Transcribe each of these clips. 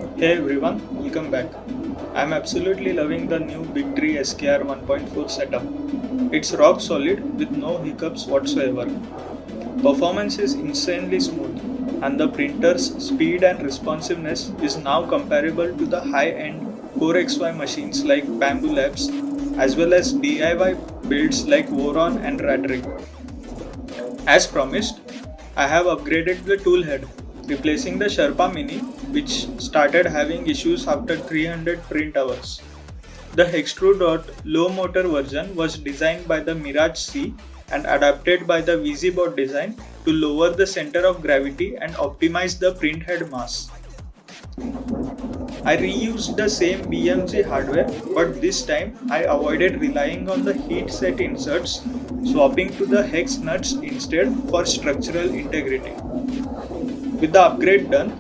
Hey everyone, welcome back. I'm absolutely loving the new BigTree SKR 1.4 setup. It's rock solid with no hiccups whatsoever. Performance is insanely smooth, and the printer's speed and responsiveness is now comparable to the high-end CoreXY machines like Bamboo Labs, as well as DIY builds like Voron and Radrick. As promised, I have upgraded the tool head, replacing the Sherpa Mini, which started having issues after 300 print hours. The HextrudORT low motor version was designed by the Mirage C and adapted by the VZBot design to lower the center of gravity and optimize the print head mass. I reused the same BMG hardware, but this time I avoided relying on the heat set inserts, swapping to the hex nuts instead for structural integrity. With the upgrade done,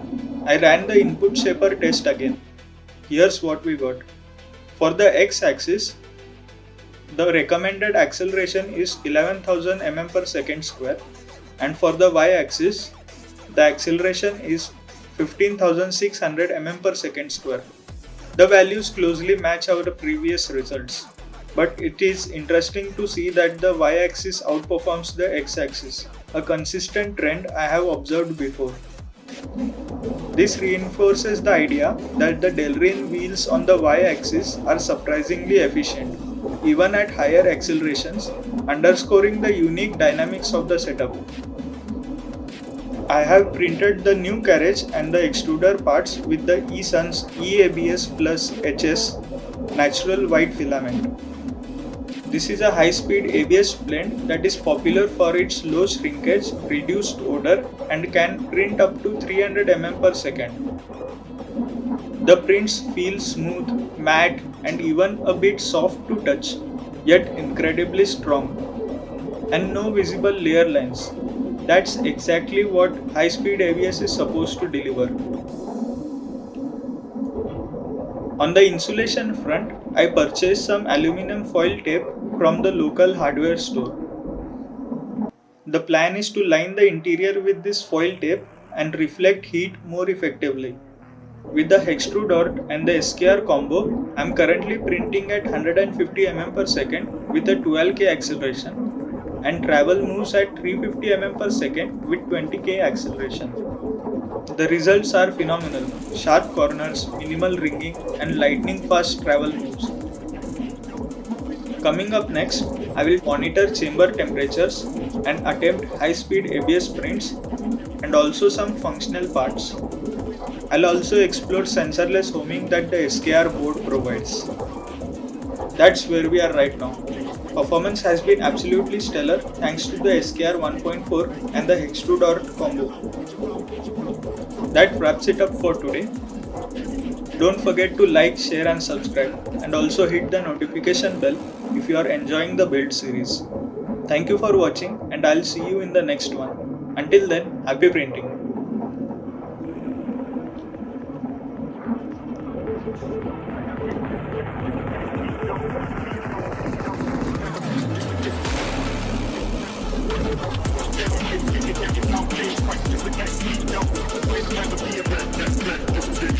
I ran the input shaper test again. Here's what we got. For the x-axis, the recommended acceleration is 11,000 mm per second square, and for the y-axis, the acceleration is 15,600 mm per second square. The values closely match our previous results, but it is interesting to see that the y-axis outperforms the x-axis, a consistent trend I have observed before. This reinforces the idea that the Delrin wheels on the y-axis are surprisingly efficient, even at higher accelerations, underscoring the unique dynamics of the setup. I have printed the new carriage and the extruder parts with the eSUN's eABS+HS natural white filament. This is a high-speed ABS blend that is popular for its low shrinkage, reduced odor, and can print up to 300 mm per second. The prints feel smooth, matte, and even a bit soft to touch, yet incredibly strong. And no visible layer lines. That's exactly what high-speed ABS is supposed to deliver. On the insulation front, I purchased some aluminum foil tape from the local hardware store. The plan is to line the interior with this foil tape and reflect heat more effectively. With the HextrudORT and the SKR combo, I am currently printing at 150 mm per second with a 12K acceleration and travel moves at 350 mm per second with 20K acceleration. The results are phenomenal: sharp corners, minimal ringing, and lightning fast travel moves. Coming up next, I will monitor chamber temperatures and attempt high-speed ABS prints and also some functional parts. I'll also explore sensorless homing that the SKR board provides. That's where we are right now. Performance has been absolutely stellar thanks to the SKR 1.4 and the HextrudORT combo. That wraps it up for today. Don't forget to like, share and subscribe, and also hit the notification bell if you are enjoying the build series. Thank you for watching, and I'll see you in the next one. Until then, happy printing!